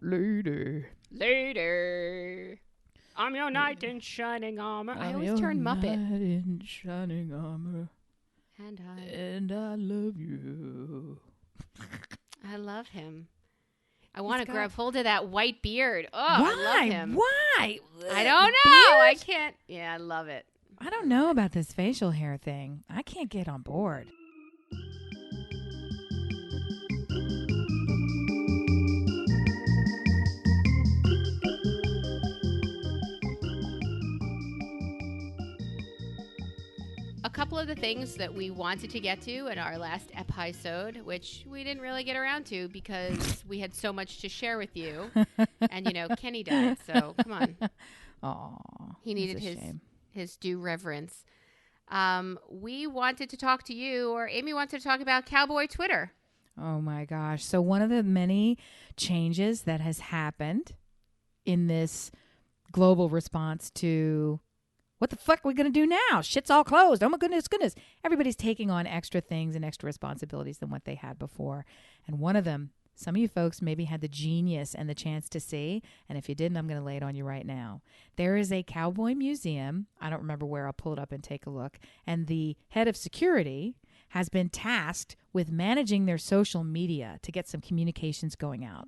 Lady. I'm your knight in shining armor. I always turn Muppet. Knight in shining armor. And I love you. I love him. I want to grab hold of that white beard. Oh, Why? I love him. Why? I don't know. I can't. Yeah, I love it. I don't know about this facial hair thing. I can't get on board. A couple of the things that we wanted to get to in our last episode, which we didn't really get around to because we had so much to share with you. And, Kenny died, so come on. Aw, He needed his due reverence. We wanted to talk to you, or Amy wanted to talk about Cowboy Twitter. Oh, my gosh. So one of the many changes that has happened in this global response to what the fuck are we going to do now? Shit's all closed. Oh, my goodness. Everybody's taking on extra things and extra responsibilities than what they had before. And one of them, some of you folks maybe had the genius and the chance to see. And if you didn't, I'm going to lay it on you right now. There is a Cowboy museum. I don't remember where. I'll pull it up and take a look. And the head of security has been tasked with managing their social media to get some communications going out.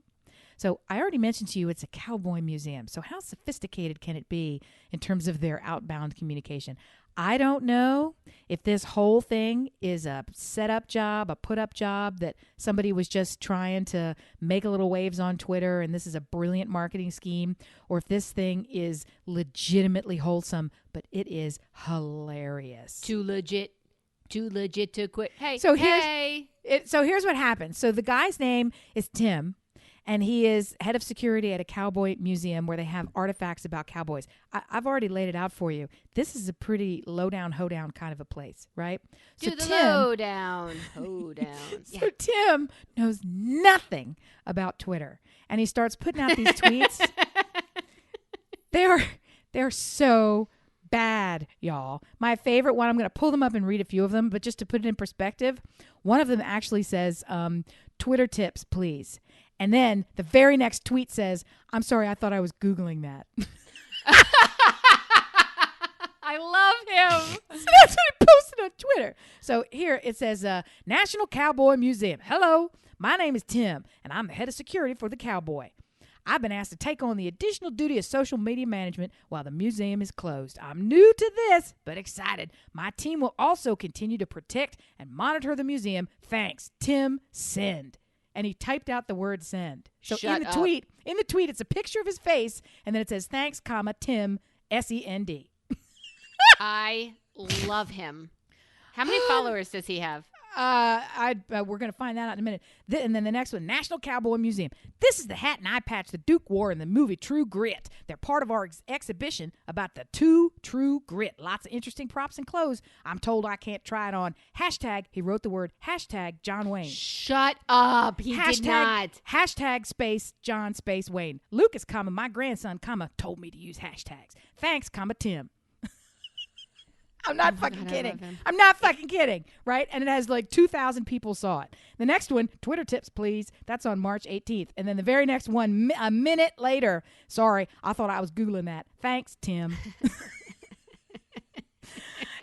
So I already mentioned to you it's a cowboy museum. So how sophisticated can it be in terms of their outbound communication? I don't know if this whole thing is a setup job, a put-up job that somebody was just trying to make a little waves on Twitter and this is a brilliant marketing scheme, or if this thing is legitimately wholesome, but it is hilarious. Too legit to quit. Hey, so here's what happened. So the guy's name is Tim. And he is head of security at a cowboy museum where they have artifacts about cowboys. I've already laid it out for you. This is a pretty low-down, hoedown kind of a place, right? So lowdown, hoedown. So Tim knows nothing about Twitter. And he starts putting out these tweets. They're so bad, y'all. My favorite one, I'm going to pull them up and read a few of them, but just to put it in perspective, one of them actually says, Twitter tips, please. And then the very next tweet says, I'm sorry, I thought I was Googling that. I love him. So that's what he posted on Twitter. So here it says, National Cowboy Museum. Hello, my name is Tim, and I'm the head of security for the Cowboy. I've been asked to take on the additional duty of social media management while the museum is closed. I'm new to this, but excited. My team will also continue to protect and monitor the museum. Thanks, Tim. Send. And he typed out the word send. So in the tweet, it's a picture of his face, and then it says, thanks, comma, Tim, S-E-N-D. I love him. How many followers does he have? We're going to find that out in a minute. And then the next one, National Cowboy Museum. This is the hat and eye patch the Duke wore in the movie True Grit. They're part of our exhibition about the True Grit. Lots of interesting props and clothes. I'm told I can't try it on. Hashtag, he wrote the word, hashtag John Wayne. Shut up. He did not. Hashtag space John space Wayne. Lucas, comma, my grandson, comma, told me to use hashtags. Thanks, comma, Tim. I'm not fucking kidding. I'm not fucking kidding, right? And it has like 2,000 people saw it. The next one, Twitter tips, please. That's on March 18th. And then the very next one, a minute later. Sorry, I thought I was Googling that. Thanks, Tim.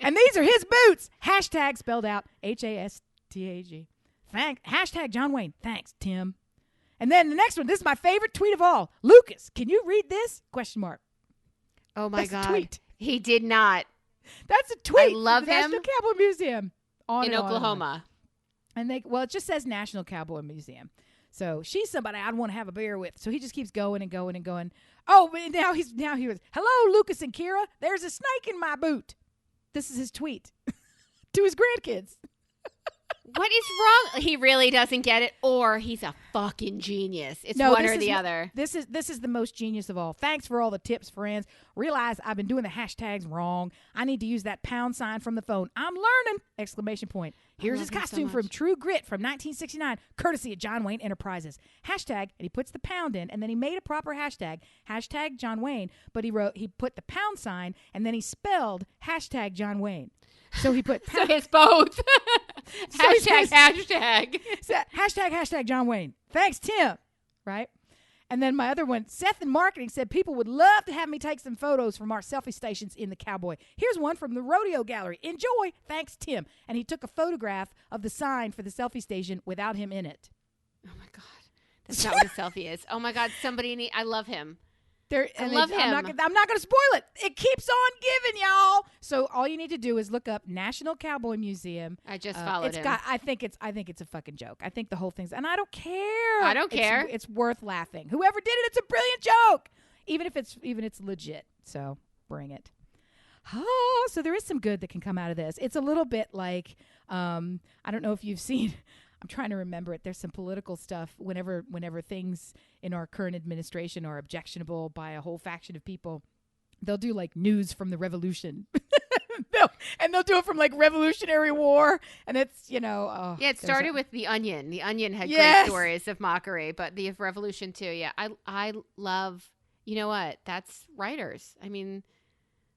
And these are his boots. Hashtag spelled out H-A-S-T-A-G. Hashtag John Wayne. Thanks, Tim. And then the next one, this is my favorite tweet of all. Lucas, can you read this? Question mark. Oh, my That's God. A tweet. He did not. That's a tweet. I love the him. National Cowboy Museum. In Oklahoma. And it just says National Cowboy Museum. So she's somebody I'd want to have a beer with. So he just keeps going and going and going. Oh, but now he was, hello, Lucas and Kira. There's a snake in my boot. This is his tweet to his grandkids. What is wrong? He really doesn't get it, or he's a fucking genius. It's one or the other. This is the most genius of all. Thanks for all the tips, friends. Realize I've been doing the hashtags wrong. I need to use that pound sign from the phone. I'm learning! Exclamation point. Here's his costume from True Grit from 1969, courtesy of John Wayne Enterprises. Hashtag, and he puts the pound in, and then he made a proper hashtag, hashtag John Wayne, but he put the pound sign, and then he spelled hashtag John Wayne. So he put so it's both. Hashtag. Hashtag John Wayne. Thanks, Tim. Right? And then my other one, Seth in marketing said people would love to have me take some photos from our selfie stations in the Cowboy. Here's one from the rodeo gallery. Enjoy. Thanks, Tim. And he took a photograph of the sign for the selfie station without him in it. Oh, my God. That's not what a selfie is. Oh, my God. I love him. I love him. I'm not going to spoil it. It keeps on giving, y'all. So all you need to do is look up National Cowboy Museum. I just followed him. I think it's a fucking joke. I think the whole thing's, and I don't care. I don't care. It's worth laughing. Whoever did it, it's a brilliant joke. Even if it's legit. So bring it. Oh, so there is some good that can come out of this. It's a little bit like, I don't know if you've seen. I'm trying to remember it. There's some political stuff whenever things in our current administration are objectionable by a whole faction of people, they'll do like news from the revolution. they'll do it from like Revolutionary War. And it's, yeah, it started with The Onion. The Onion had Yes. great stories of mockery, but the revolution too. Yeah. I love, you know what? That's writers. I mean,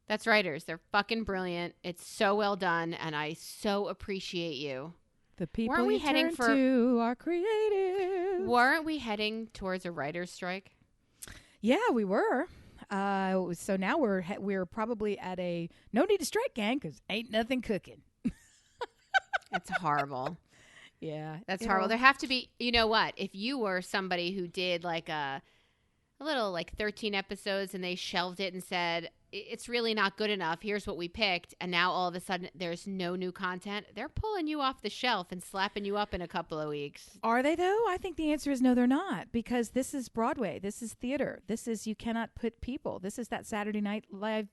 that's writers. They're fucking brilliant. It's so well done. And I so appreciate you. The people Weren't we you heading turn to are creative. Weren't we heading towards a writer's strike? Yeah, we were. So now we're probably at a no need to strike, gang, because ain't nothing cooking. That's horrible. Yeah, that's horrible. There have to be. You know what? If you were somebody who did like a little like 13 episodes and they shelved it and said it's really not good enough, here's what we picked, and now all of a sudden there's no new content, they're pulling you off the shelf and slapping you up in a couple of weeks. Are they though? I think the answer is no, they're not, because this is Broadway, this is theater, you cannot put people. This is that Saturday Night Live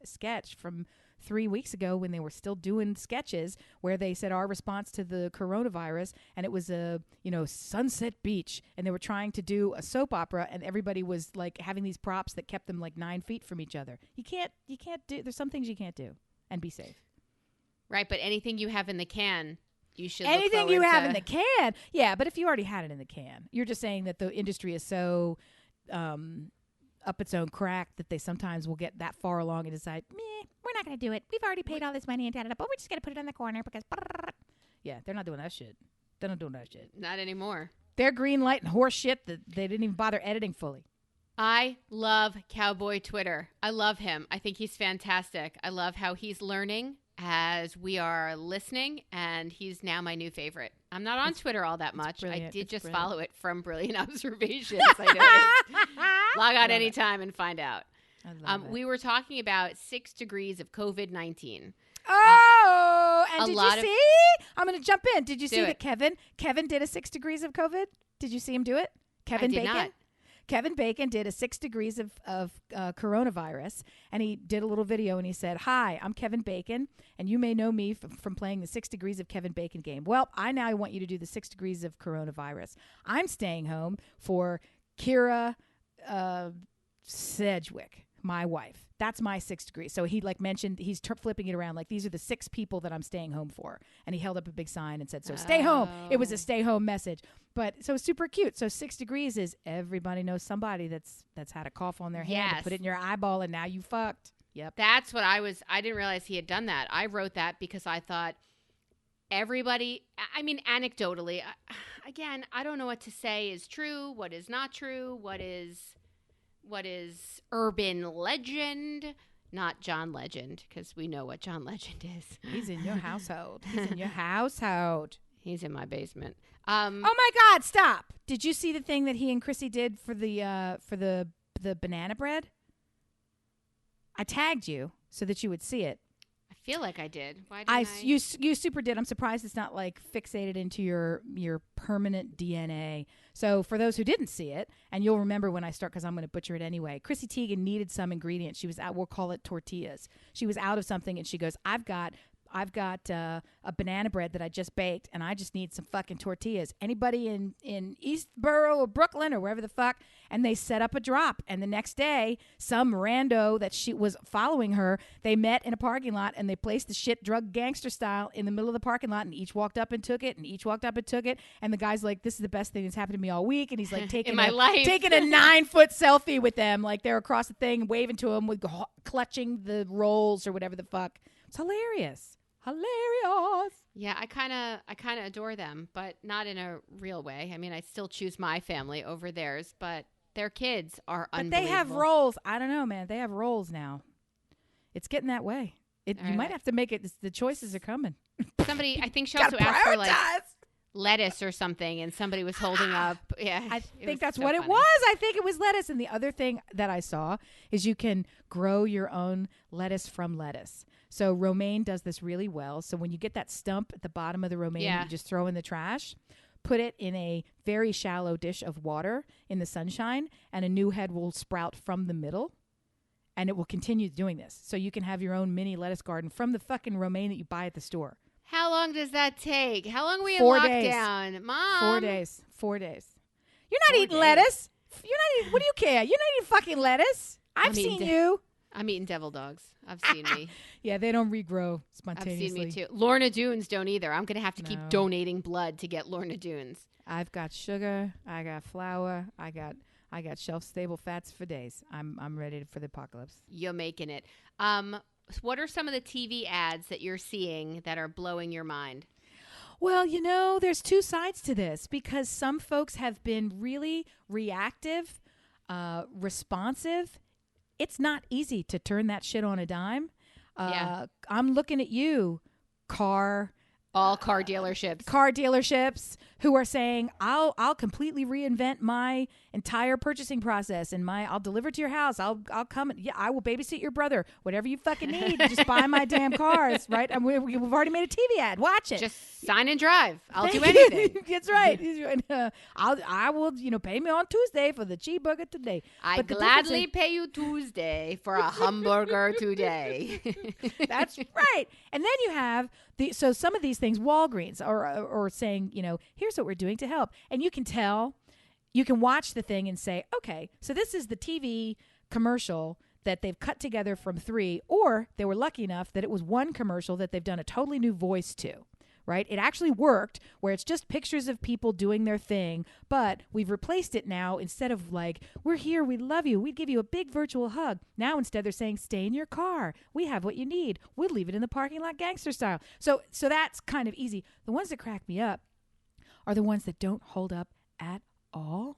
sketch from 3 weeks ago when they were still doing sketches where they said our response to the coronavirus, and it was a Sunset Beach, and they were trying to do a soap opera, and everybody was like having these props that kept them like 9 feet from each other. You can't do. There's some things you can't do, and be safe. Right, but anything you have in the can, you should. Anything you have in the can, yeah. But if you already had it in the can, you're just saying that the industry is so up its own crack that they sometimes will get that far along and decide, meh, we're not going to do it. We've already paid all this money and but we're just going to put it in the corner because, yeah, they're not doing that shit. They're not doing that shit. Not anymore. They're green light and horse shit that they didn't even bother editing fully. I love Cowboy Twitter. I love him. I think he's fantastic. I love how he's learning as we are listening, and he's now my new favorite. I'm not on Twitter all that much. I did just follow it from Brilliant Observations. I noticed. Log on anytime and find out. I love it. We were talking about 6 degrees of COVID-19. Oh, and did you see? I'm going to jump in. Did you see that Kevin did a 6 degrees of COVID? Did you see him do it? Kevin Bacon? Not. Kevin Bacon did a 6 degrees of coronavirus, and he did a little video, and he said, "Hi, I'm Kevin Bacon, and you may know me from playing the 6 degrees of Kevin Bacon game. Well, I now want you to do the 6 degrees of coronavirus. I'm staying home for Kira Sedgwick, my wife. That's my 6 degrees." So he mentioned, he's flipping it around, like, these are the 6 people that I'm staying home for. And he held up a big sign and said, so stay home. It was a stay home message. But so super cute. So 6 degrees is everybody knows somebody that's had a cough on their hand to put it in your eyeball, and now you fucked. Yep. That's what I didn't realize he had done that. I wrote that because I thought everybody, I mean, anecdotally, again, I don't know what to say is true, what is not true, what is urban legend, not John Legend, because we know what John Legend is. He's in your household. He's in your household. He's in my basement. Oh my God! Stop. Did you see the thing that he and Chrissy did for the banana bread? I tagged you so that you would see it. I feel like I did. Why didn't I? You super did. I'm surprised it's not like fixated into your permanent DNA. So for those who didn't see it, and you'll remember when I start because I'm going to butcher it anyway. Chrissy Teigen needed some ingredients. She was out. We'll call it tortillas. She was out of something, and she goes, I've got a banana bread that I just baked, and I just need some fucking tortillas. Anybody in Eastboro or Brooklyn or wherever the fuck? And they set up a drop. And the next day, some rando that she was following her, they met in a parking lot, and they placed the shit drug gangster style in the middle of the parking lot, and each walked up and took it, and each walked up and took it. And the guy's like, this is the best thing that's happened to me all week. And he's like taking a 9-foot selfie with them, like they're across the thing, waving to him with clutching the rolls or whatever the fuck. It's hilarious. Hilarious. Yeah, I kind of adore them, but not in a real way. I mean, I still choose my family over theirs, but their kids are But unbelievable. they have roles. I don't know, man. They have roles now. It's getting that way. You might have to make it. The choices are coming. Somebody, I think she also asked for like lettuce or something, and somebody was holding up. Yeah, I think that's what it was. I think it was lettuce. And the other thing that I saw is you can grow your own lettuce from lettuce. So romaine does this really well. So when you get that stump at the bottom of the romaine, you just throw in the trash. Put it in a very shallow dish of water in the sunshine, and a new head will sprout from the middle. And it will continue doing this. So you can have your own mini lettuce garden from the fucking romaine that you buy at the store. How long does that take? How long are we in 4 days. lockdown? Mom. 4 days. 4 days. You're not eating lettuce. You're not eating, what do you care? You're not eating fucking lettuce. I've seen you. I'm eating devil dogs. I've seen me. Yeah, they don't regrow spontaneously. I've seen me too. Lorna Doones don't either. I'm going to have to keep donating blood to get Lorna Doones. I've got sugar. I got flour. I got shelf-stable fats for days. I'm ready for the apocalypse. You're making it. What are some of the TV ads that you're seeing that are blowing your mind? Well, there's two sides to this because some folks have been really reactive, responsive. It's not easy to turn that shit on a dime. I'm looking at you, all car dealerships. Car dealerships who are saying, I'll completely reinvent my entire purchasing process and I'll deliver to your house. I'll come and I will babysit your brother. Whatever you fucking need, just buy my damn cars, right? And we've already made a TV ad. Watch it. Just sign and drive. I'll do anything. That's right. I will, pay me on Tuesday for the cheeseburger today. I gladly pay you Tuesday for a hamburger today. That's right. And then you have so some of these things, Walgreens or saying, here's what we're doing to help. And you can tell, you can watch the thing and say, okay, so this is the TV commercial that they've cut together from 3, or they were lucky enough that it was one commercial that they've done a totally new voice to. Right? It actually worked where it's just pictures of people doing their thing, but we've replaced it now instead of like, we're here, we love you, we'd give you a big virtual hug. Now instead they're saying, stay in your car. We have what you need. We'll leave it in the parking lot gangster style. So that's kind of easy. The ones that crack me up are the ones that don't hold up at all,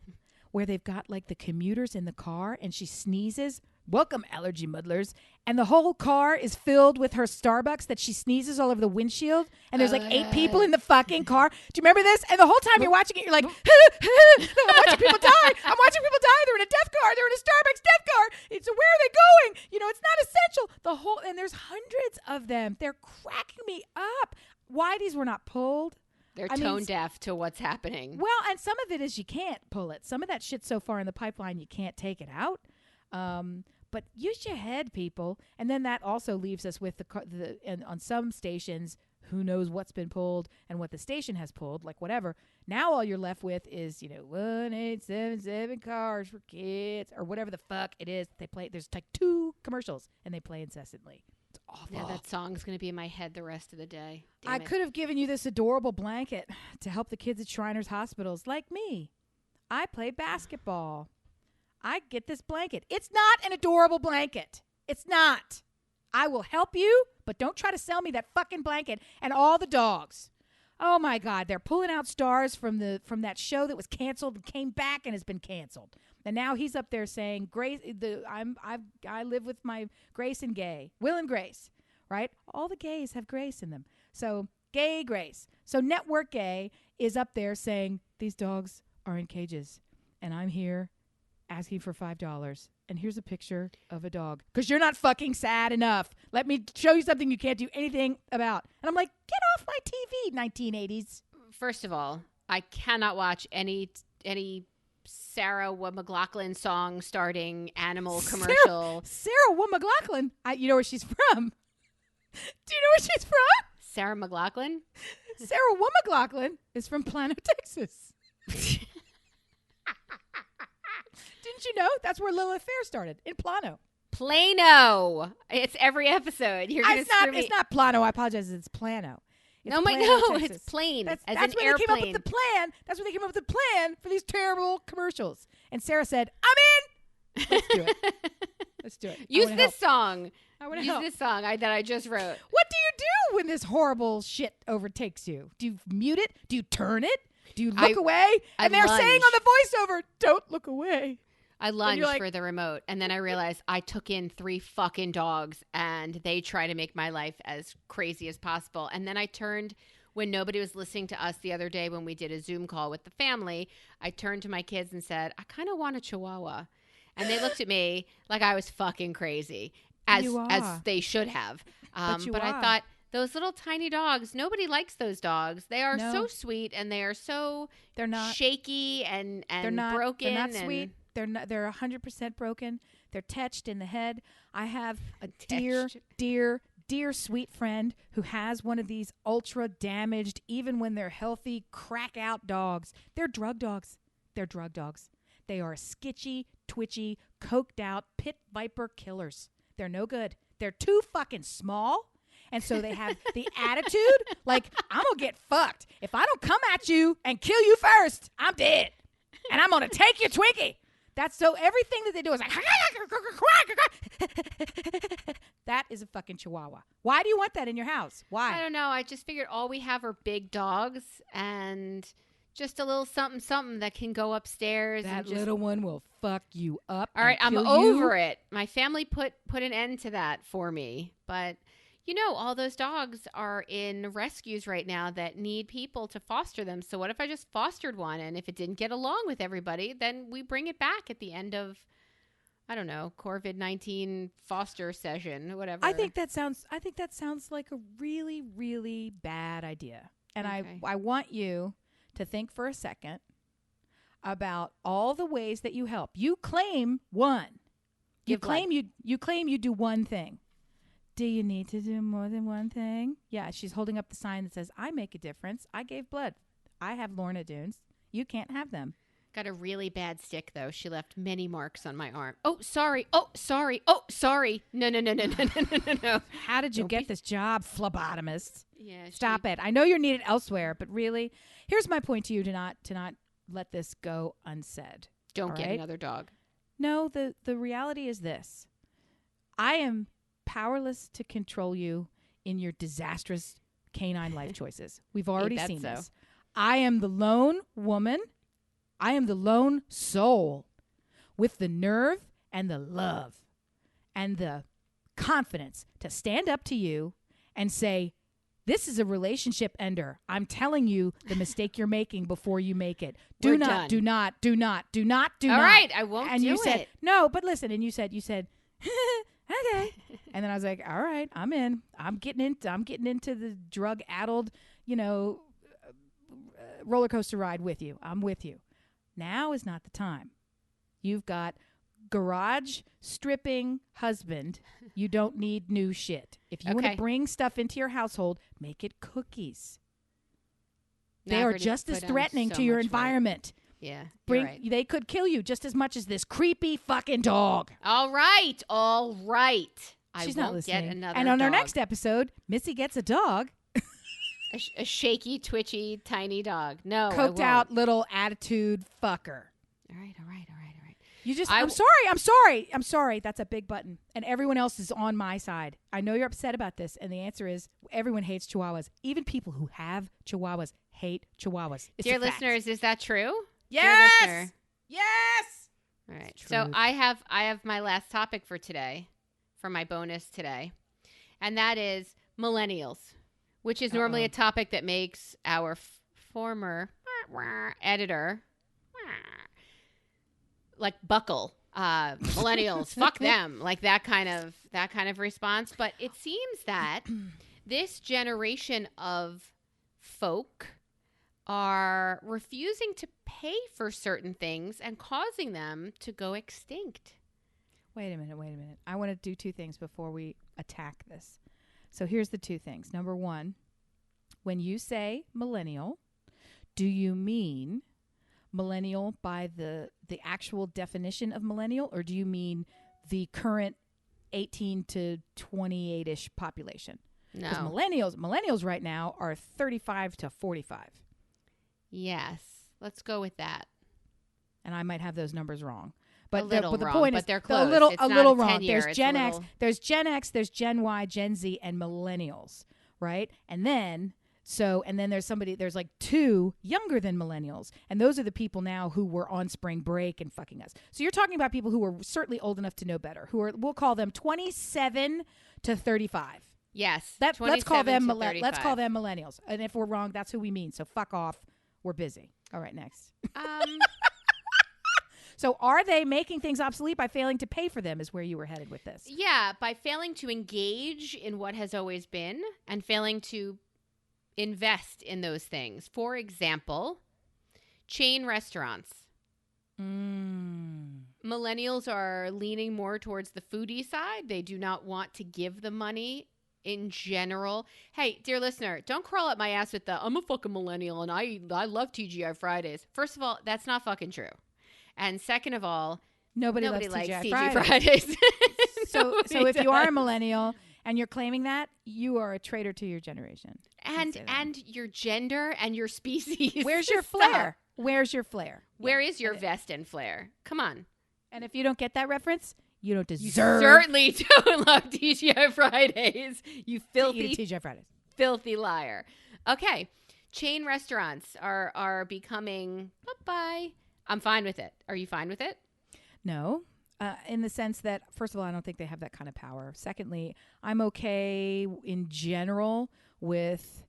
where they've got like the commuters in the car and she sneezes. Welcome, allergy muddlers. And the whole car is filled with her Starbucks that she sneezes all over the windshield. And there's like 8 people in the fucking car. Do you remember this? And the whole time you're watching it, you're like, I'm watching people die. I'm watching people die. They're in a death car. They're in a Starbucks death car. It's where are they going? It's not essential. And there's hundreds of them. They're cracking me up. Whitey's were not pulled. They're tone deaf to what's happening. Well, and some of it is you can't pull it. Some of that shit's so far in the pipeline you can't take it out. But use your head, people. And then that also leaves us with and on some stations, who knows what's been pulled and what the station has pulled, like whatever. Now all you're left with is, 1877 cars for kids or whatever the fuck it is they play. There's like 2 commercials and they play incessantly. It's awful. Yeah, that song's going to be in my head the rest of the day. I could have given you this adorable blanket to help the kids at Shriners Hospitals like me. I play basketball. I get this blanket. It's not an adorable blanket. It's not. I will help you, but don't try to sell me that fucking blanket and all the dogs. Oh my God, they're pulling out stars from that show that was canceled and came back and has been canceled. And now he's up there saying, "Grace, I live with my Grace and Gay, Will and Grace, right? All the gays have Grace in them. So Gay Grace. So Network Gay is up there saying these dogs are in cages, and I'm here." Asking for $5. And here's a picture of a dog. Because you're not fucking sad enough. Let me show you something you can't do anything about. And I'm like, get off my TV, 1980s. First of all, I cannot watch any Sarah McLachlan song starting animal commercial. Sarah McLachlan? You know where she's from? Do you know where she's from? Sarah McLachlan? Sarah McLachlan is from Plano, Texas. Didn't you know? That's where Lilith Fair started, in Plano. Plano. It's every episode. It's not Plano. I apologize. It's Plano. It's Plano, Texas. It's plane. That's an where airplane. They came up with the plan. That's where they came up with the plan for these terrible commercials. And Sarah said, I'm in. Let's do it. Let's do it. Use this song. I want to Use help. this song that I just wrote. What do you do when this horrible shit overtakes you? Do you mute it? Do you turn it? Do you look away? I And they're lunge. saying on the voiceover, don't look away. I lunged like- for the remote, and then I realized I took in 3 fucking dogs, and they try to make my life as crazy as possible. And then I turned, when nobody was listening to us the other day when we did a Zoom call with the family, I turned to my kids and said, I kind of want a Chihuahua. And they looked at me like I was fucking crazy, as they should have. But I thought, those little tiny dogs, nobody likes those dogs. They are so sweet, and they are so They're not shaky and they're not broken. They're not sweet. They're 100% broken. They're touched in the head. I have a dear sweet friend who has one of these ultra damaged, even when they're healthy, crack out dogs. They're drug dogs. They're drug dogs. They are skitchy, twitchy, coked out pit viper killers. They're no good. They're too fucking small. And so they have the attitude like, I'm going to get fucked. If I don't come at you and kill you first, I'm dead. And I'm going to take your Twinkie. That's so everything that they do is like, that is a fucking Chihuahua. Why do you want that in your house? Why? I don't know. I just figured all we have are big dogs and just a little something that can go upstairs. That and just, little one will fuck you up. All right, I'm kill over you. it. My family put an end to that for me. But, all those dogs are in rescues right now that need people to foster them. So what if I just fostered one, and if it didn't get along with everybody, then we bring it back at the end of, I don't know, COVID-19 foster session, whatever. I think that sounds like a really, really bad idea. And Okay. I want you to think for a second about all the ways that you help. You claim one. You Give blood. claim you do one thing. Do you need to do more than one thing? Yeah, she's holding up the sign that says, I make a difference. I gave blood. I have Lorna Doones. You can't have them. Got a really bad stick, though. She left many marks on my arm. Oh, sorry. Oh, sorry. Oh, sorry. No. How did you Don't get be- this job, phlebotomist? Yeah. Stop it. I know you're needed elsewhere, but really, here's my point to you to not let this go unsaid. Don't all get right? another dog. No, the reality is this. I am powerless to control you in your disastrous canine life choices. We've already Ain't that seen so? this. I am the lone woman. I am the lone soul with the nerve and the love and the confidence to stand up to you and say, this is a relationship ender. I'm telling you the mistake you're making before you make it. Do We're not, done. do not, do not, do not, do All not. right, I won't And do you said, it. no, but listen. And you said, okay. And then I was like, all right, I'm in. I'm getting into the drug-addled, roller coaster ride with you. I'm with you. Now is not the time. You've got garage stripping husband. You don't need new shit. If you want to Okay. bring stuff into your household, make it cookies. No, They I've are already just put as on threatening so to your much weight. environment. Yeah, you're right. They could kill you just as much as this creepy fucking dog. All right. She's I not won't listening. get another And on our dog. next episode, Missy gets a dog, A shaky, twitchy, tiny dog. No, I coked won't. out little attitude fucker. All right. You just, I I'm sorry. That's a big button. And everyone else is on my side. I know you're upset about this. And the answer is everyone hates Chihuahuas. Even people who have Chihuahuas hate Chihuahuas. It's Dear a fact. listeners, is that true? Dear Yes. listener. Yes. All right. It's So truth. I have my last topic for today, for my bonus today, and that is millennials, which is normally a topic that makes our former editor like buckle. Millennials, fuck them, like that kind of response. But it seems that this generation of folk are refusing to pay for certain things and causing them to go extinct. Wait a minute. I want to do two things before we attack this. So here's the two things. Number one, when you say millennial, do you mean millennial by the actual definition of millennial, or do you mean the current 18 to 28-ish population? No. Because millennials right now are 35 to 45. Yes. Let's go with that. And I might have those numbers wrong. A But little the wrong, point but is they're a close. little It's a not little a wrong. 10-year, There's it's Gen a X, little- there's Gen X, there's Gen Y, Gen Z, and millennials. right? And then there's like 2 younger than millennials. And those are the people now who were on spring break and fucking us. So you're talking about people who are certainly old enough to know better, we'll call them 27 to 35. Yes. Let's call them 35. let's call them millennials. And if we're wrong, that's who we mean. So fuck off. We're busy. All right, next. So are they making things obsolete by failing to pay for them is where you were headed with this. Yeah, by failing to engage in what has always been and failing to invest in those things. For example, chain restaurants. Millennials are leaning more towards the foodie side. They do not want to give the money in general. Hey, dear listener, don't crawl up my ass with I'm a fucking millennial and I love TGI Fridays. First of all, that's not fucking true. And second of all, nobody likes TGI Fridays. So if you are a millennial and you're claiming that, you are a traitor to your generation. And your gender and your species. Where's your flair? Where's your flair? Where is your vest and flair? Come on. And if you don't get that reference, you don't deserve. You certainly don't love TGI Fridays. You filthy TGI Fridays. Filthy liar. Okay. Chain restaurants are becoming bye-bye. I'm fine with it. Are you fine with it? No. In the sense that, first of all, I don't think they have that kind of power. Secondly, I'm okay in general with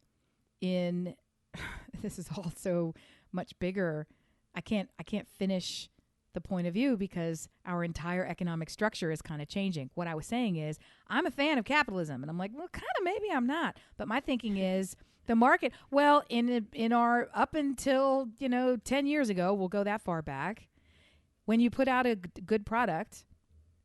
this is also much bigger. I can't finish the point of view because our entire economic structure is kind of changing. What I was saying is I'm a fan of capitalism, and I'm like, well, kind of maybe I'm not. But my thinking is the market. Well, in our up until 10 years ago, we'll go that far back. When you put out a good product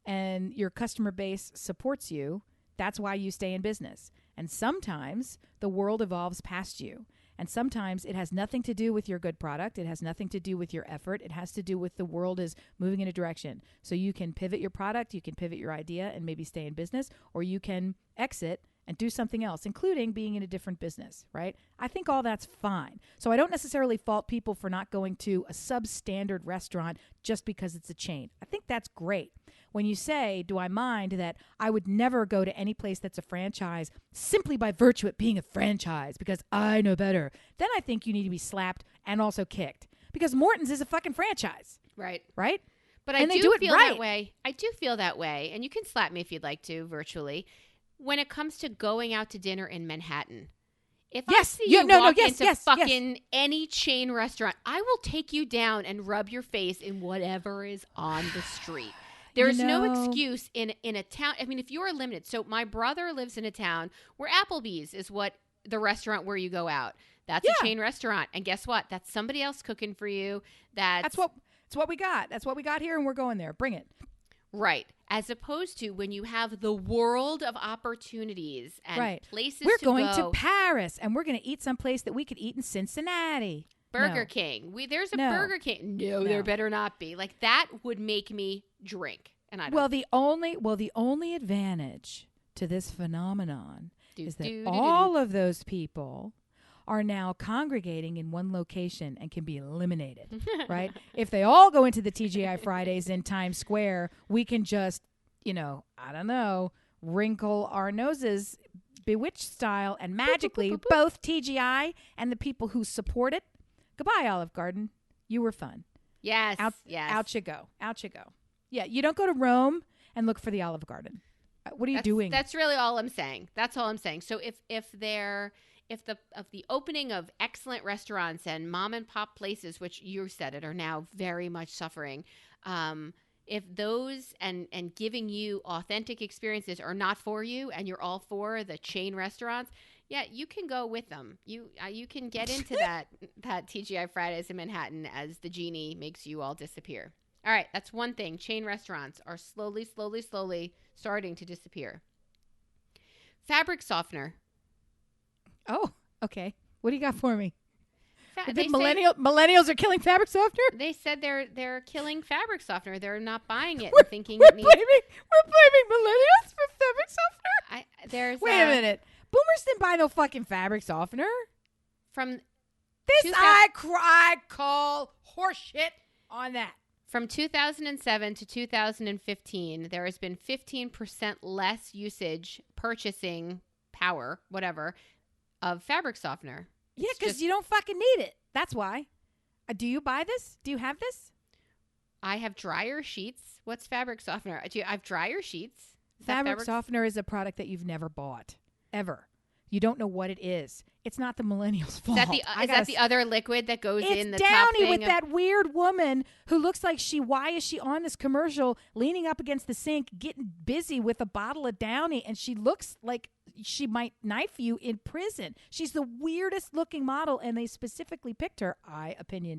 and your customer base supports you, that's why you stay in business. And sometimes the world evolves past you. And sometimes it has nothing to do with your good product. It has nothing to do with your effort. It has to do with the world is moving in a direction. So you can pivot your product, you can pivot your idea and maybe stay in business, or you can exit and do something else, including being in a different business, right? I think all that's fine. So I don't necessarily fault people for not going to a substandard restaurant just because it's a chain. I think that's great. When you say, do I mind that I would never go to any place that's a franchise simply by virtue of it being a franchise because I know better, then I think you need to be slapped and also kicked because Morton's is a fucking franchise. Right. Right? But I do feel that way. I do feel that way. And you can slap me if you'd like to virtually. When it comes to going out to dinner in Manhattan, if I see you walk into any chain restaurant, I will take you down and rub your face in whatever is on the street. There's no excuse in a town. I mean, if you are limited. So my brother lives in a town where Applebee's is what the restaurant where you go out. That's a chain restaurant. And guess what? That's somebody else cooking for you. That's what we got. That's what we got here, and we're going there. Bring it. Right. As opposed to when you have the world of opportunities and places we're to going go. to Paris, and we're going to eat someplace that we could eat in Cincinnati. Burger King. There's a Burger King. No, there better not be. Like that would make me drink. And I don't. The only advantage to this phenomenon is that all of those people are now congregating in one location and can be eliminated, right? If they all go into the TGI Fridays in Times Square, we can just, wrinkle our noses Bewitched style and magically both TGI and the people who support it. Goodbye, Olive Garden. You were fun. Yes. Out you go. Yeah, you don't go to Rome and look for the Olive Garden. What are you doing? That's really all I'm saying. That's all I'm saying. So if the opening of excellent restaurants and mom and pop places, which you said it, are now very much suffering, if those and giving you authentic experiences are not for you, and you're all for the chain restaurants, yeah, you can go with them. You can get into that TGI Fridays in Manhattan as the genie makes you all disappear. All right, that's one thing. Chain restaurants are slowly starting to disappear. Fabric softener. Oh, okay. What do you got for me? Millennials are killing fabric softener? They said they're killing fabric softener. They're not buying it We're thinking blaming millennials for fabric softener? Wait a minute. Boomers didn't buy no fucking fabric softener. From this, I call horseshit on that. From 2007 to 2015, there has been 15% less usage purchasing power, whatever, of fabric softener. Yeah, It's because just- you don't fucking need it. That's why. Do you buy this? Do you have this? I have dryer sheets. What's fabric softener? I have dryer sheets. Is that Fabric softener is a product that you've never bought, ever. You don't know what it is. It's not the millennials' fault. Is that the other liquid that goes in the It's top Downy thing with of- that weird woman who looks like why is she on this commercial leaning up against the sink getting busy with a bottle of Downy, and she looks like she might knife you in prison. She's the weirdest looking model, and they specifically picked her, I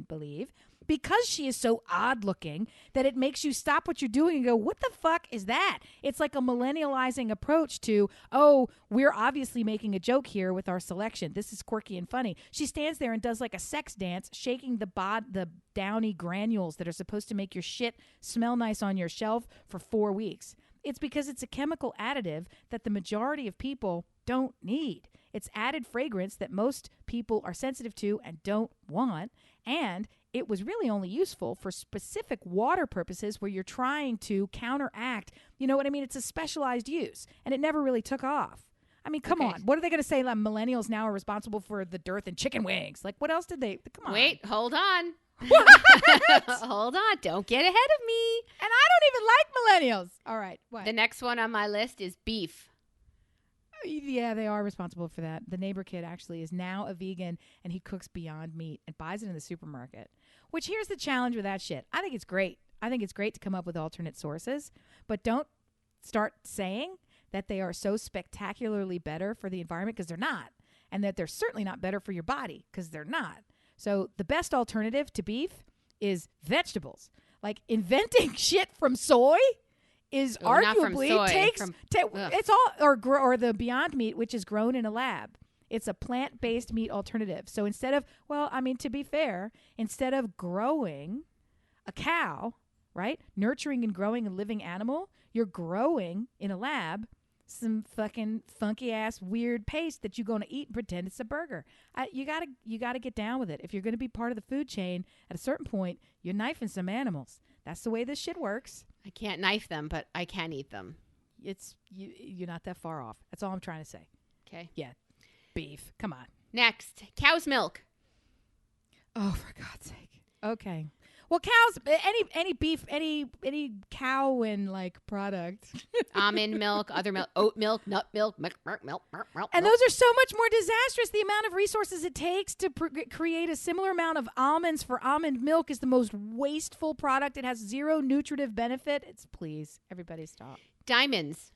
believe, because she is so odd looking that it makes you stop what you're doing and go, what the fuck is that? It's like a millennializing approach to, oh, we're obviously making a joke here with our selection. This is quirky and funny. She stands there and does like a sex dance, shaking the Downy granules that are supposed to make your shit smell nice on your shelf for 4 weeks. It's because it's a chemical additive that the majority of people don't need. It's added fragrance that most people are sensitive to and don't want. And it was really only useful for specific water purposes where you're trying to counteract, you know what I mean? It's a specialized use, and it never really took off. I mean, come on. What are they going to say? Like, millennials now are responsible for the dearth in chicken wings. Like, what else did they? Come on. Wait, hold on. Hold on. Don't get ahead of me. And I don't even like millennials. All right. What? The next one on my list is beef. Yeah, they are responsible for that. The neighbor kid actually is now a vegan, and he cooks Beyond Meat and buys it in the supermarket. Which, here's the challenge with that shit. I think it's great. I think it's great to come up with alternate sources, but don't start saying that they are so spectacularly better for the environment, because they're not, and that they're certainly not better for your body, because they're not. So the best alternative to beef is vegetables. Like, inventing shit from soy is not from arguably soy, it's all or the Beyond Meat, which is grown in a lab. It's a plant-based meat alternative. So instead of, to be fair, instead of growing a cow, right, nurturing and growing a living animal, you're growing in a lab some fucking funky ass weird paste that you're going to eat and pretend it's a burger. You gotta get down with it. If you're going to be part of the food chain, at a certain point, you're knifing some animals. That's the way this shit works. I can't knife them, but I can eat them. You're not that far off. That's all I'm trying to say. Okay. Yeah. Beef. Come on. Next, cow's milk. Oh, for God's sake. Okay. Well, cows, any beef, any cow and like product. Almond milk, other milk, oat milk, nut milk, milk. And those are so much more disastrous. The amount of resources it takes to create a similar amount of almonds for almond milk is the most wasteful product. It has zero nutritive benefit. Please, everybody stop. Diamonds.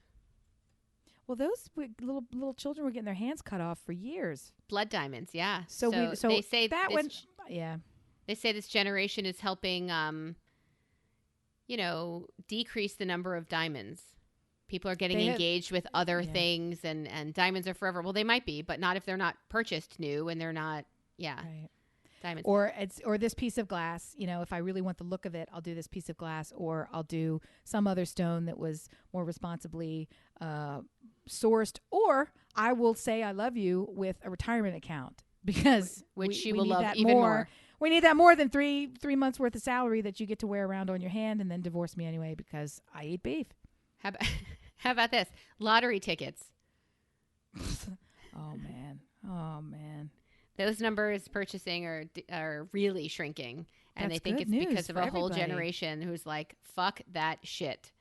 Well, those little children were getting their hands cut off for years. Blood diamonds, yeah. So they say that one, yeah. They say this generation is helping, decrease the number of diamonds. People are getting engaged with other things, and diamonds are forever. Well, they might be, but not if they're not purchased new and they're not, right. Diamonds. Or this piece of glass. If I really want the look of it, I'll do this piece of glass, or I'll do some other stone that was more responsibly sourced, or I will say I love you with a retirement account, because which we you will need love that even more. We need that more than three months worth of salary that you get to wear around on your hand, and then divorce me anyway because I eat beef. How about this? Lottery tickets. Oh man. Those numbers purchasing are really shrinking, and That's they think good it's because news of for a whole everybody. generation who's like, fuck that shit.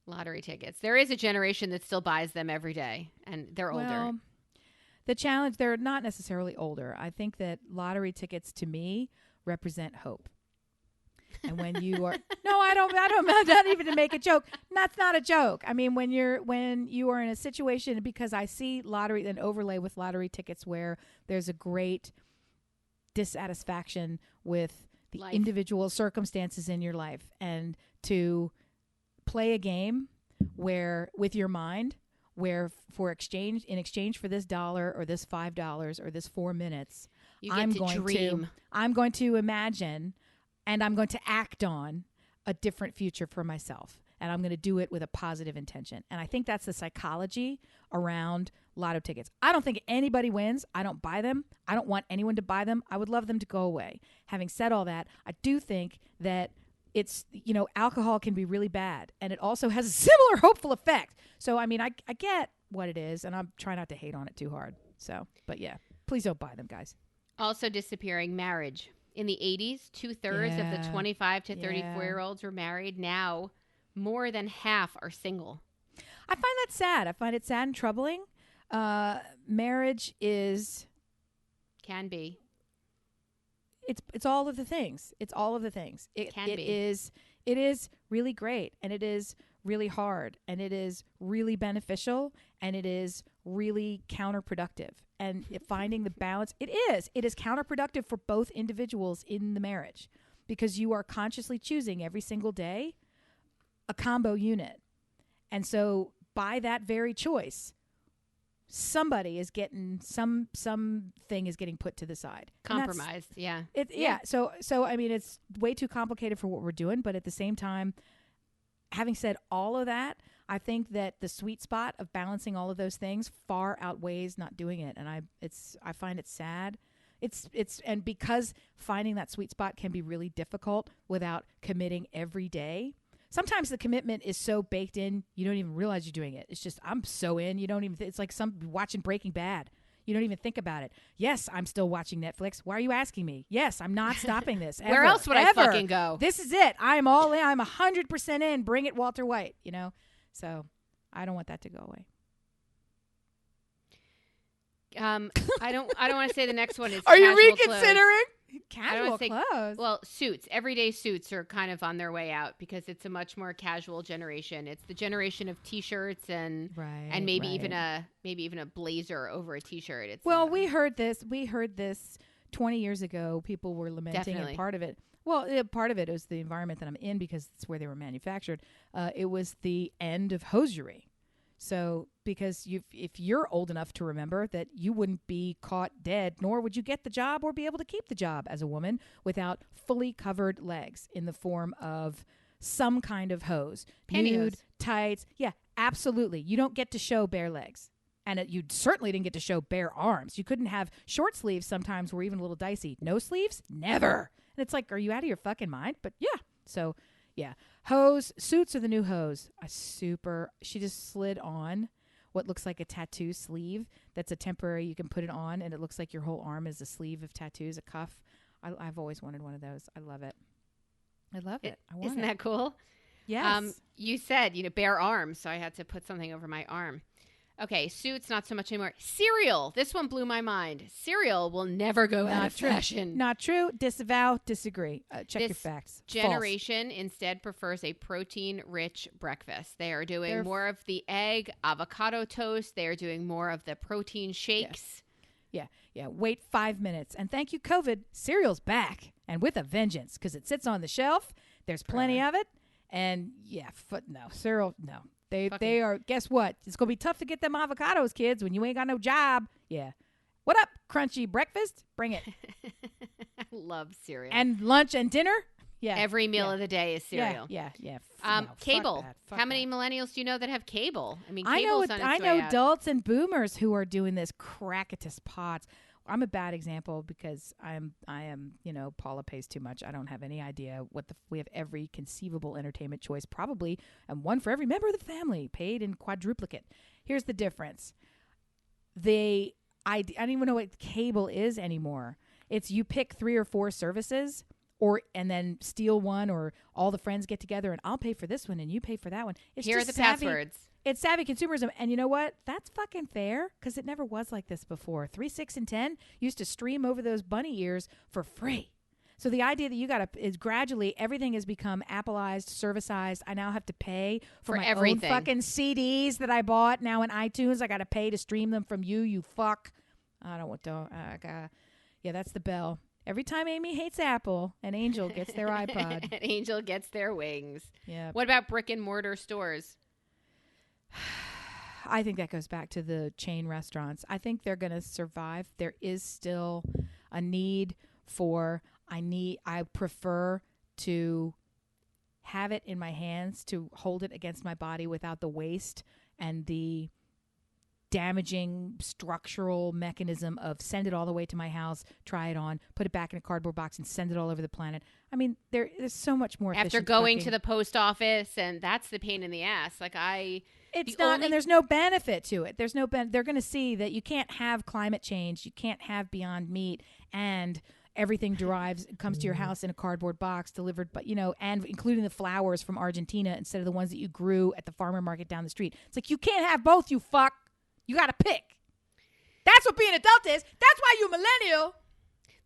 Lottery tickets. There is a generation that still buys them every day, and they're older. Well, the challenge, they're not necessarily older. I think that lottery tickets to me represent hope. And when you are I don't not even to make a joke. That's not a joke. I mean, when you are in a situation, because I see lottery and overlay with lottery tickets where there's a great dissatisfaction with the Life. individual circumstances in your life, and to play a game where with your mind, where in exchange for this $1 or this $5 or this 4 minutes, You get I'm going to imagine, and I'm going to act on a different future for myself. And I'm going to do it with a positive intention. And I think that's the psychology around lotto tickets. I don't think anybody wins. I don't buy them. I don't want anyone to buy them. I would love them to go away. Having said all that, I do think that alcohol can be really bad. And it also has a similar hopeful effect. So, I mean, I get what it is, and I'm trying not to hate on it too hard. So, but yeah, please don't buy them, guys. Also disappearing, marriage. In the 80s, 2/3 of the 25 to 34-year-olds were married. Now, more than half are single. I find that sad. I find it sad and troubling. Marriage is... Can be. It's all of the things. It's all of the things. It is really great, and it is really hard, and it is really beneficial, and it is really counterproductive. And finding the balance, it is counterproductive for both individuals in the marriage, because you are consciously choosing every single day a combo unit. And so by that very choice, somebody is getting something is getting put to the side. Compromised. Yeah. So I mean, it's way too complicated for what we're doing, but at the same time, having said all of that, I think that the sweet spot of balancing all of those things far outweighs not doing it. And I find it sad. And because finding that sweet spot can be really difficult without committing every day. Sometimes the commitment is so baked in, you don't even realize you're doing it. It's just, I'm so in, you don't even, it's like watching Breaking Bad. You don't even think about it. Yes, I'm still watching Netflix. Why are you asking me? Yes, I'm not stopping this. Where else would I fucking go? This is it. I'm all in. I'm 100% in. Bring it, Walter White, you know? So I don't want that to go away. I don't want to say the next one is Are you casual reconsidering? Clothes. Casual clothes. Well, suits. Everyday suits are kind of on their way out because it's a much more casual generation. It's the generation of t-shirts and maybe even a blazer over a t-shirt. We heard this 20 years ago. People were lamenting, and part of it. Well, part of it was the environment that I'm in because it's where they were manufactured. It was the end of hosiery. So, because if you're old enough to remember that you wouldn't be caught dead, nor would you get the job or be able to keep the job as a woman without fully covered legs in the form of some kind of hose. Nude, tights. Yeah, absolutely. You don't get to show bare legs. And you certainly didn't get to show bare arms. You couldn't have short sleeves sometimes were even a little dicey. No sleeves? Never. And it's like, are you out of your fucking mind? But yeah. So, yeah. Hose, suits are the new hose. She just slid on what looks like a tattoo sleeve. That's a temporary, you can put it on and it looks like your whole arm is a sleeve of tattoos, a cuff. I've always wanted one of those. I love it. I want Isn't that cool? Yes. You said, bare arms, so I had to put something over my arm. Okay, suits, not so much anymore. Cereal. This one blew my mind. Cereal will never go out of fashion. Not true. Disavow. Disagree. Check your facts. Generation instead prefers a protein-rich breakfast. They are doing more of the egg, avocado toast. They are doing more of the protein shakes. Yeah. Wait 5 minutes. And thank you, COVID. Cereal's back. And with a vengeance. Because it sits on the shelf. There's plenty of it. And cereal, no. They are, guess what? It's going to be tough to get them avocados, kids, when you ain't got no job. Yeah. What up, crunchy breakfast? Bring it. I love cereal. And lunch and dinner? Yeah. Every meal of the day is cereal. Yeah. Cable. How many millennials do you know that have cable? I mean, cable's on its way out. I know adults and boomers who are doing this crackatus pots. I'm a bad example because I am, Paula pays too much. I don't have any idea we have every conceivable entertainment choice, probably, and one for every member of the family, paid in quadruplicate. Here's the difference. I don't even know what cable is anymore. It's you pick 3 or 4 services and then steal one, or all the friends get together and I'll pay for this one and you pay for that one. Here are the passwords. It's savvy consumerism. And you know what? That's fucking fair because it never was like this before. 3, 6, and 10 used to stream over those bunny ears for free. So the idea that is gradually everything has become Appleized, serviceized. I now have to pay for my everything. Own fucking CDs that I bought now in iTunes. I got to pay to stream them from you fuck. Yeah, that's the bell. Every time Amy hates Apple, an angel gets their iPod. An angel gets their wings. Yeah. What about brick and mortar stores? I think that goes back to the chain restaurants. I think they're going to survive. There is still a need for, I prefer to have it in my hands, to hold it against my body without the waste and the damaging structural mechanism of send it all the way to my house, try it on, put it back in a cardboard box, and send it all over the planet. I mean, there's so much more After efficient going fucking- to the post office, and that's the pain in the ass. Like It's not, and there's no benefit to it. There's no they're going to see that you can't have climate change, you can't have Beyond Meat, and everything comes to your house in a cardboard box delivered, but and including the flowers from Argentina instead of the ones that you grew at the farmer market down the street. It's like you can't have both, you fuck. You got to pick. That's what being an adult is. That's why you millennial.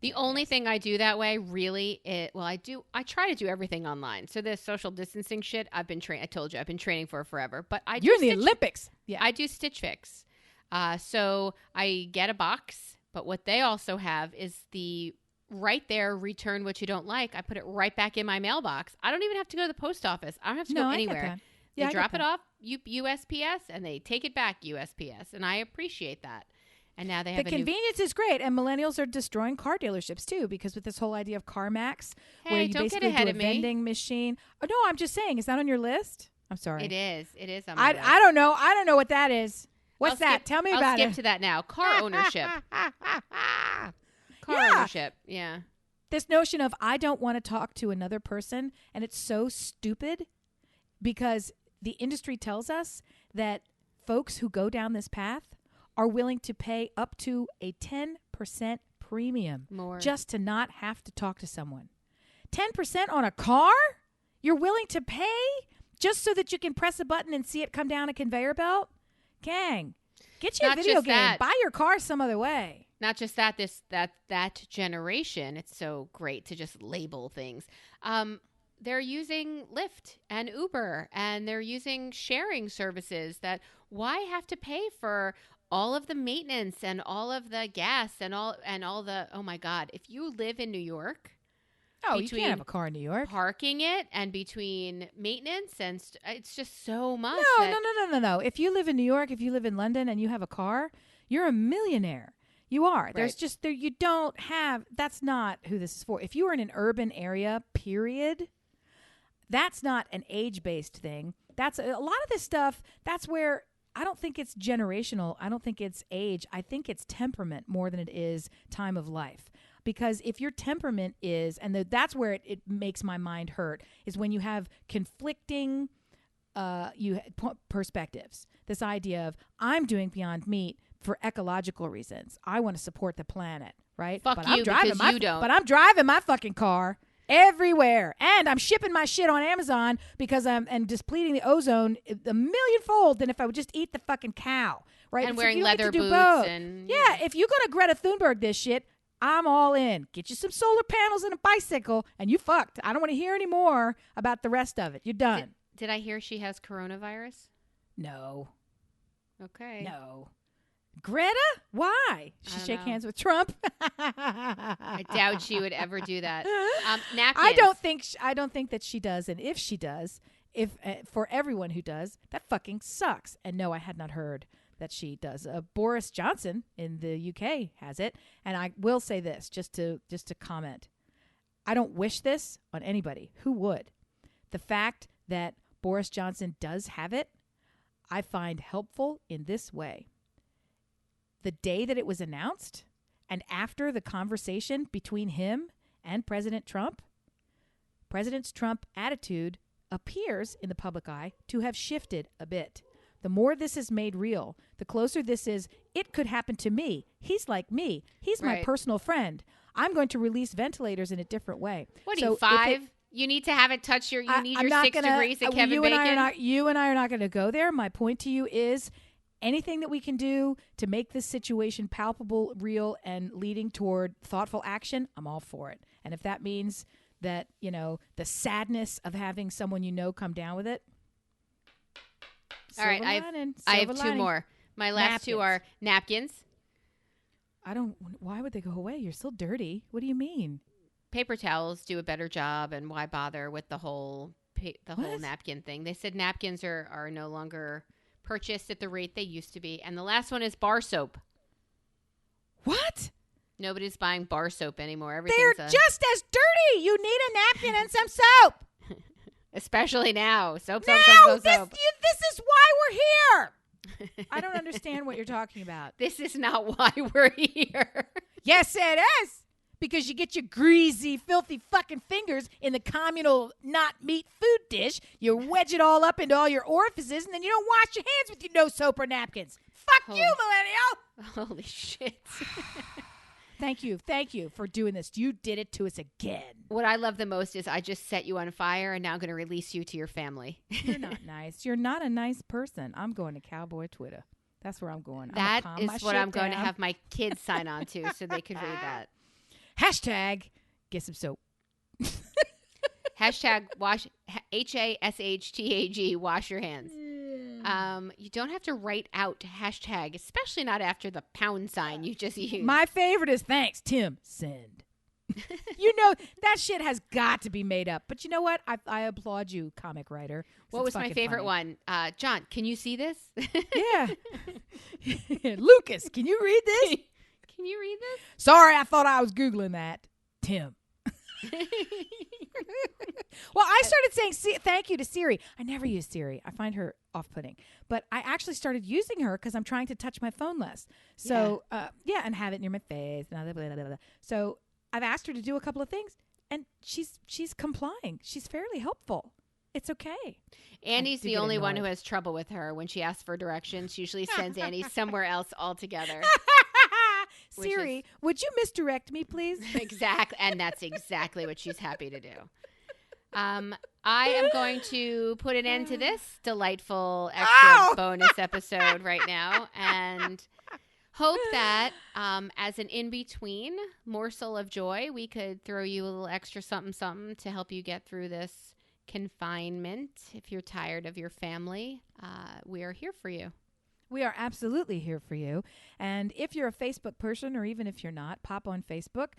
The only thing I do that way, really, I try to do everything online. So this social distancing shit, I told you, I've been training for forever. But you're in the Olympics. Yeah, I do Stitch Fix. So I get a box, but what they also have is the right there, return what you don't like. I put it right back in my mailbox. I don't even have to go to the post office. I don't have to go anywhere. They drop it off USPS and they take it back USPS, and I appreciate that. And now they have the convenience is great, and millennials are destroying car dealerships too, because with this whole idea of CarMax, where you basically do a vending machine. Oh no, I'm just saying, is that on your list? I'm sorry. It is. It is on my list. I don't know. I don't know what that is. What's that? Tell me about it. I'll skip to that now. Car ownership. Ownership. Yeah. This notion of I don't want to talk to another person, and it's so stupid because the industry tells us that folks who go down this path are willing to pay up to a 10% premium more just to not have to talk to someone. 10% on a car? You're willing to pay just so that you can press a button and see it come down a conveyor belt? Gang, get you a video game. Buy your car some other way. Not just that, that generation, it's so great to just label things. They're using Lyft and Uber, and they're using sharing services that why have to pay for all of the maintenance and all of the gas and all the, oh my God, if you live in New York. Oh, you can't have a car in New York. Parking it and between maintenance and it's just so much. No. If you live in New York, if you live in London and you have a car, you're a millionaire. You are. Right. There's just you don't have. That's not who this is for. If you are in an urban area, period, that's not an age-based thing. That's a lot of this stuff. That's where I don't think it's generational. I don't think it's age. I think it's temperament more than it is time of life. Because if your temperament is, and that's where it makes my mind hurt, is when you have conflicting perspectives. This idea of, I'm doing Beyond Meat for ecological reasons. I want to support the planet, right? Fuck you, because you don't. But I'm driving my fucking car everywhere. And I'm shipping my shit on Amazon because I'm depleting the ozone a millionfold than if I would just eat the fucking cow, right? And wearing leather boots. And yeah, if you're going to Greta Thunberg this shit, I'm all in. Get you some solar panels and a bicycle, and you fucked. I don't want to hear any more about the rest of it. You're done. Did I hear she has coronavirus? No. Okay. No. Greta? Why? She shake hands with Trump? I doubt she would ever do that. Napkins. I don't think that she does. And if she does, for everyone who does, that fucking sucks. And no, I had not heard that she does. Boris Johnson in the UK has it, and I will say this just to comment. I don't wish this on anybody. Who would? The fact that Boris Johnson does have it, I find helpful in this way. The day that it was announced, and after the conversation between him and President Trump attitude appears in the public eye to have shifted a bit. The more this is made real, the closer this is, it could happen to me. He's like me. He's my personal friend. I'm going to release ventilators in a different way. What are you, 5? You need to have it touch your, you need your 6 degrees of Kevin Bacon? You and I are not going to go there. My point to you is anything that we can do to make this situation palpable, real, and leading toward thoughtful action, I'm all for it. And if that means that, the sadness of having someone come down with it, all right, I have 2 more. My last 2 are napkins. Why would they go away? You're still dirty. What do you mean? Paper towels do a better job, and why bother with the whole napkin thing? They said napkins are no longer purchased at the rate they used to be. And the last one is bar soap. What? Nobody's buying bar soap anymore. They're just as dirty. You need a napkin and some soap. Especially now. Soap. This is why we're here. I don't understand what you're talking about. This is not why we're here. Yes, it is. Because you get your greasy, filthy fucking fingers in the communal not meat food dish. You wedge it all up into all your orifices, and then you don't wash your hands with your no soap or napkins. Fuck you, millennial. Holy shit. Thank you for doing this. You did it to us again. What I love the most is I just set you on fire and now I'm going to release you to your family. You're not nice. You're not a nice person. I'm going to Cowboy Twitter. That's where I'm going. That is what I'm going to have my kids sign on to so they could read that. Hashtag get some soap. Hashtag wash, HASHTAG, wash your hands. You don't have to write out hashtag, especially not after the pound sign you just used. My favorite is thanks, Tim. Send. You know, that shit has got to be made up. But you know what? I applaud you, comic writer. What was my favorite funny. one? John, can you see this? Yeah. Lucas, can you read this? Can you read this? Sorry, I thought I was Googling that. Tim. Well, I started saying thank you to Siri. I never use Siri. I find her off-putting. But I actually started using her because I'm trying to touch my phone less. So, and have it near my face. Blah, blah, blah, blah, blah. So I've asked her to do a couple of things, and she's complying. She's fairly helpful. It's okay. Annie's the only one who has trouble with her. When she asks for directions, she usually sends Annie somewhere else altogether. Siri, would you misdirect me, please? Exactly. And that's exactly what she's happy to do. I am going to put an end to this delightful extra bonus episode right now and hope that as an in-between morsel of joy, we could throw you a little extra something to help you get through this confinement. If you're tired of your family, we are here for you. We are absolutely here for you. And if you're a Facebook person, or even if you're not, pop on Facebook.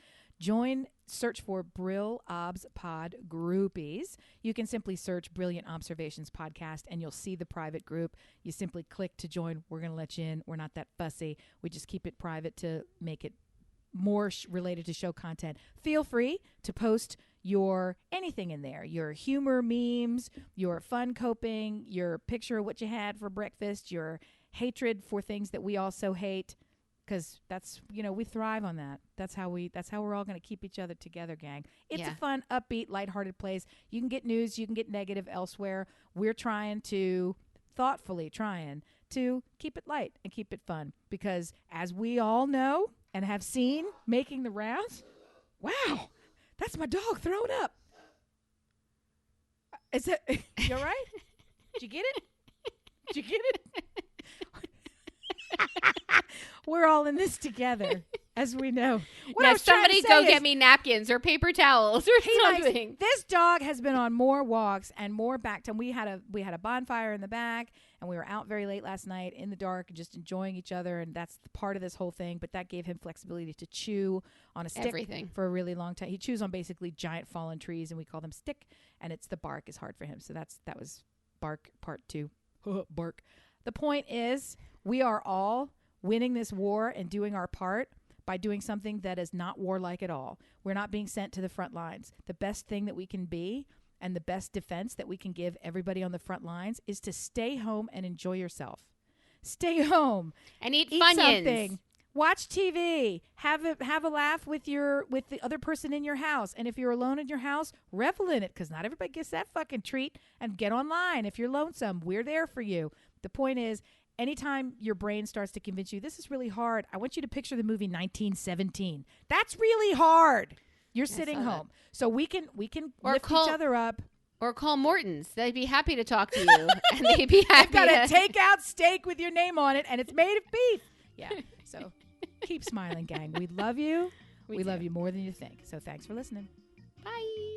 Search for Brill Obs Pod Groupies. You can simply search Brilliant Observations Podcast and you'll see the private group. You simply click to join. We're going to let you in. We're not that fussy. We just keep it private to make it more related to show content. Feel free to post your anything in there, your humor memes, your fun coping, your picture of what you had for breakfast, your hatred for things that we also hate. Because that's, we thrive on that. That's how we're all going to keep each other together, gang. It's a fun, upbeat, lighthearted place. You can get news, you can get negative elsewhere. We're thoughtfully trying to keep it light and keep it fun. Because as we all know and have seen making the rounds, wow, that's my dog throwing up. Is that, you all right? Did you get it? Did you get it? We're all in this together, as we know. Now somebody go get me napkins or paper towels or something. This dog has been on more walks and more back time. We had a bonfire in the back, and we were out very late last night in the dark, just enjoying each other, and that's part of this whole thing. But that gave him flexibility to chew on a stick for a really long time. He chews on basically giant fallen trees, and we call them stick, and the bark is hard for him. So that was bark part 2. Bark. The point is, we are all winning this war and doing our part by doing something that is not warlike at all. We're not being sent to the front lines. The best thing that we can be and the best defense that we can give everybody on the front lines is to stay home and enjoy yourself. Stay home and eat Funyuns. Something. Watch TV. Have a laugh with the other person in your house. And if you're alone in your house, revel in it, because not everybody gets that fucking treat. And get online if you're lonesome. We're there for you. The point is, anytime your brain starts to convince you this is really hard, I want you to picture the movie 1917. That's really hard. You're sitting home, so we can lift each other up. Or call Morton's. They'd be happy to talk to you, and they'd be happy. They've got a takeout steak with your name on it, and it's made of beef. Yeah. So keep smiling, gang. We love you. We love you more than you think. So thanks for listening. Bye.